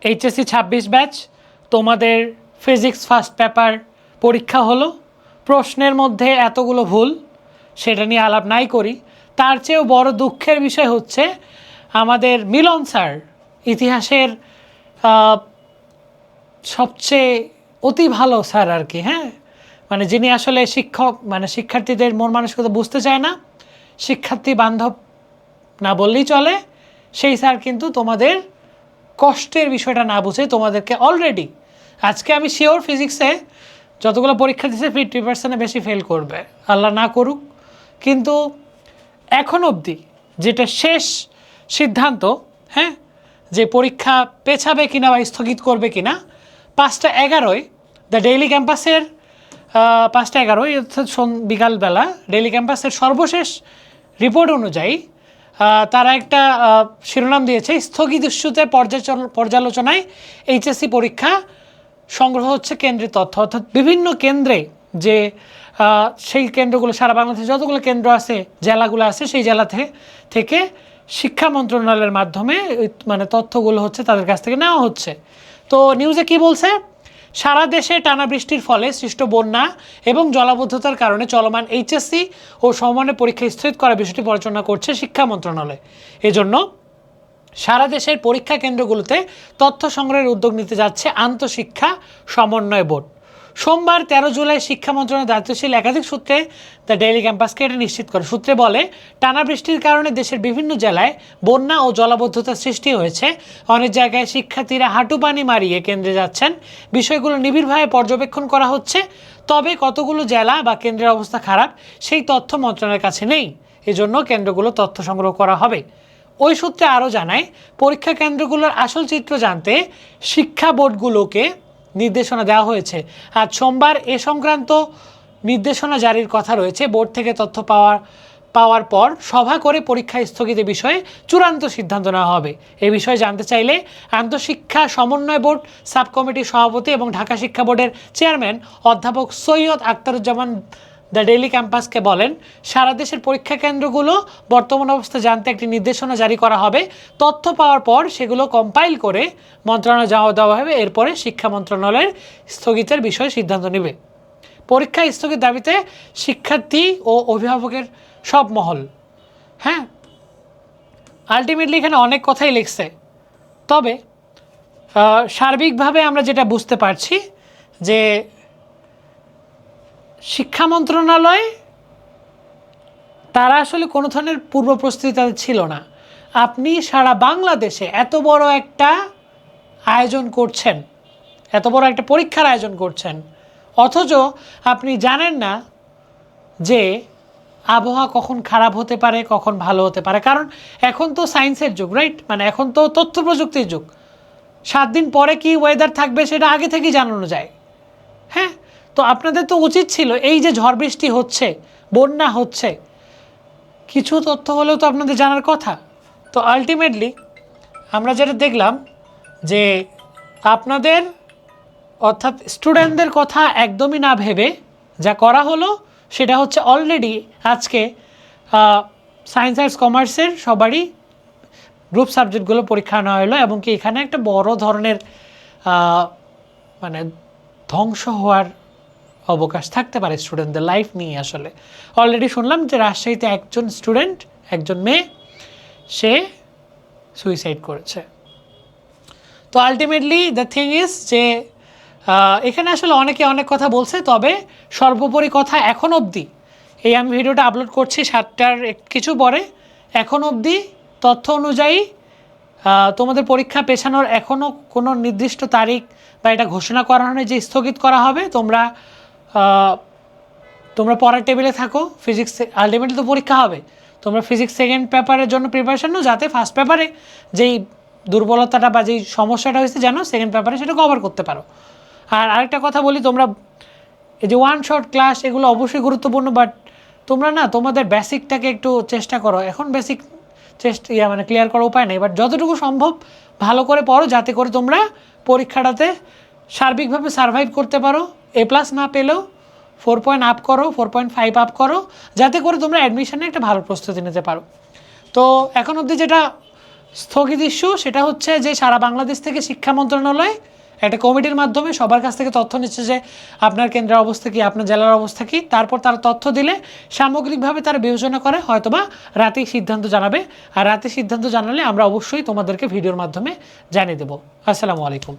HSC 26 batch তোমাদের physics first paper পরীক্ষা হলো। প্রশ্নের মধ্যে এতগুলো ভুল, সেটা নিয়ে আলাপ নাই করি। তার চেয়েও বড় দুঃখের বিষয় হচ্ছে আমাদের মিলন স্যার, ইতিহাসের সবচেয়ে অতি ভালো স্যার আর কি, হ্যাঁ, মানে যিনি আসলে শিক্ষক, মানে শিক্ষার্থীদের মন মানসিকতা বুঝতে চায় না, শিক্ষার্থী বান্ধব না বললেই চলে, সেই স্যার কিন্তু তোমাদের কষ্টের বিষয়টা না বুঝে তোমাদেরকে অলরেডি, আজকে আমি শিওর ফিজিক্সে যতগুলো পরীক্ষা দিচ্ছে 50% বেশি ফেল করবে, আল্লাহ না করুক। কিন্তু এখন অবধি যেটা শেষ সিদ্ধান্ত, হ্যাঁ, যে পরীক্ষা পেছাবে কিনা বা স্থগিত করবে কিনা, 5টা 11-য় দ্য ডেইলি ক্যাম্পাসের 5টা 11-য় অর্থাৎ বিকালবেলা ডেইলি ক্যাম্পাসের সর্বশেষ রিপোর্ট অনুযায়ী তারা একটা শিরোনাম দিয়েছে, স্থগিত ইস্যুতে পর্যালোচনায় এইচএসসি পরীক্ষা সংগ্রহ হচ্ছে কেন্দ্রের তথ্য। অর্থাৎ বিভিন্ন কেন্দ্রে যে সেই কেন্দ্রগুলো, সারা বাংলাদেশে যতগুলো কেন্দ্র আছে, জেলাগুলো আছে, সেই জেলা থেকে শিক্ষা মন্ত্রণালয়ের মাধ্যমে মানে তথ্যগুলো হচ্ছে তাদের কাছ থেকে নেওয়া হচ্ছে। তো নিউজে কি বলছে, সারা দেশে টানা বৃষ্টির ফলে সৃষ্ট বন্যা এবং জলাবদ্ধতার কারণে চলমান এইচএসসি ও সমমানের পরীক্ষা স্থগিত করার বিষয়টি পরিচালনা করছে শিক্ষা মন্ত্রণালয়। এজন্য সারা দেশের পরীক্ষা কেন্দ্রগুলোতে তথ্য সংগ্রহের উদ্যোগ নিতে যাচ্ছে আন্তঃশিক্ষা সমন্বয় বোর্ড। সোমবার 13 জুলাই শিক্ষা মন্ত্রণালয়ের দায়িত্বশীল একাধিক সূত্রে দ্য ডেইলি ক্যাম্পাসকে এটা নিশ্চিত করে। সূত্রে বলে, টানা বৃষ্টির কারণে দেশের বিভিন্ন জেলায় বন্যা ও জলাবদ্ধতার সৃষ্টি হয়েছে। অনেক জায়গায় শিক্ষার্থীরা হাঁটু পানি মারিয়ে কেন্দ্রে যাচ্ছেন। বিষয়গুলো নিবিড়ভাবে পর্যবেক্ষণ করা হচ্ছে, তবে কতগুলো জেলা বা কেন্দ্রের অবস্থা খারাপ সেই তথ্য মন্ত্রণালয়ের কাছে নেই। এজন্য কেন্দ্রগুলো তথ্য সংগ্রহ করা হবে। ওই সূত্রে আরও জানায়, পরীক্ষা কেন্দ্রগুলোর আসল চিত্র জানতে শিক্ষা বোর্ডগুলোকে নির্দেশনা দেওয়া হয়েছে। আজ সোমবার এ সংক্রান্ত নির্দেশনা জারির কথা রয়েছে। বোর্ড থেকে তথ্য পাওয়ার পর সভা করে পরীক্ষা স্থগিতের বিষয়ে চূড়ান্ত সিদ্ধান্ত নেওয়া হবে। এ বিষয়ে জানতে চাইলে আন্তঃশিক্ষা সমন্বয় বোর্ড সাব কমিটির সভাপতি এবং ঢাকা শিক্ষা বোর্ডের চেয়ারম্যান অধ্যাপক সৈয়দ আখতারুজ্জামান দ্য ডেইলি ক্যাম্পাসকে বলেন, সারা দেশের পরীক্ষা কেন্দ্রগুলো বর্তমান অবস্থা জানতে একটি নির্দেশনা জারি করা হবে। তথ্য পাওয়ার পর সেগুলো কম্পাইল করে মন্ত্রণালয়ে জমা দেওয়া হবে। এরপরে শিক্ষা মন্ত্রণালয়ের স্থগিতের বিষয়ে সিদ্ধান্ত নেবে। পরীক্ষা স্থগিত দাবিতে শিক্ষার্থী ও অভিভাবকের সব মহল, হ্যাঁ, আলটিমেটলি এখানে অনেক কথাই লিখছে। তবে সার্বিকভাবে আমরা যেটা বুঝতে পারছি যে শিক্ষা মন্ত্রণালয় তারা আসলে কোনো ধরনের পূর্ব প্রস্তুতি তাদের ছিল না। আপনি সারা বাংলাদেশে এত বড় একটা আয়োজন করছেন, এত বড় একটা পরীক্ষার আয়োজন করছেন, অথচ আপনি জানেন না যে আবহাওয়া কখন খারাপ হতে পারে, কখন ভালো হতে পারে। কারণ এখন তো সায়েন্সের যুগ, রাইট, মানে এখন তো তথ্য প্রযুক্তির যুগ। 7 দিন পরে কি ওয়েদার থাকবে সেটা আগে থেকেই জানানো যায়, হ্যাঁ। তো আপনাদের তো উচিত ছিল, এই যে ঝড় বৃষ্টি হচ্ছে, বন্যা হচ্ছে, কিছু তথ্য হলেও তো আপনাদের জানার কথা। তো আলটিমেটলি আমরা যেটা দেখলাম যে আপনাদের অর্থাৎ স্টুডেন্টদের কথা একদমই না ভেবে যা করা হলো সেটা হচ্ছে, অলরেডি আজকে সায়েন্স আর্টস কমার্সের সবারই গ্রুপ সাবজেক্টগুলো পরীক্ষা নেওয়া হলো, এবং কি এখানে একটা বড় ধরনের মানে ধ্বংস হওয়ার অবকাশ থাকতে পারে স্টুডেন্টদের লাইফ নিয়ে। আসলে অলরেডি শুনলাম যে রাজশাহীতে একজন স্টুডেন্ট, একজন মেয়ে, সে সুইসাইড করেছে। তো আলটিমেটলি দ্য থিং ইজ যে এখানে আসলে অনেকে অনেক কথা বলছে, তবে সর্বোপরি কথা এখন অবধি, এই আমি ভিডিওটা আপলোড করছি 7টার কিছু পরে, এখন অবধি তথ্য অনুযায়ী তোমাদের পরীক্ষা পেছানোর এখনও কোনো নির্দিষ্ট তারিখ বা এটা ঘোষণা করা হয়নি যে স্থগিত করা হবে। তোমরা পড়ার টেবিলে থাকো। ফিজিক্স আলটিমেটলি তো পরীক্ষা হবে, তোমরা ফিজিক্স সেকেন্ড পেপারের জন্য প্রিপারেশন নাও, যাতে ফার্স্ট পেপারে যেই দুর্বলতাটা বা যেই সমস্যাটা হয়েছে যেন সেকেন্ড পেপারে সেটা কভার করতে পারো। আর আরেকটা কথা বলি, তোমরা এই যে ওয়ান শট ক্লাস এগুলো অবশ্যই গুরুত্বপূর্ণ, বাট তোমরা না তোমাদের বেসিকটাকে একটু চেষ্টা করো। এখন বেসিক মানে ক্লিয়ার করার উপায় নেই, বাট যতটুকু সম্ভব ভালো করে পড়ো, যাতে করে তোমরা পরীক্ষাটাতে সার্বিকভাবে সার্ভাইভ করতে পারো। A+ না পেলেও 4 পয়েন্ট আপ করো, 4.5 আপ করো, যাতে করে তোমরা অ্যাডমিশনে একটা ভালো প্রস্তুতি নিতে পারো। তো এখন অবধি যেটা স্থগিত ইস্যু সেটা হচ্ছে যে সারা বাংলাদেশ থেকে শিক্ষা মন্ত্রণালয় একটা কমিটির মাধ্যমে সবার কাছ থেকে তথ্য নিচ্ছে যে আপনার কেন্দ্রের অবস্থা কী, আপনার জেলার অবস্থা কী। তারপর তারা তথ্য দিলে সামগ্রিকভাবে তারা বিবেচনা করে হয়তোবা রাতেই সিদ্ধান্ত জানাবে। আর রাতে সিদ্ধান্ত জানালে আমরা অবশ্যই তোমাদেরকে ভিডিওর মাধ্যমে জানিয়ে দেবো। আসসালামু আলাইকুম।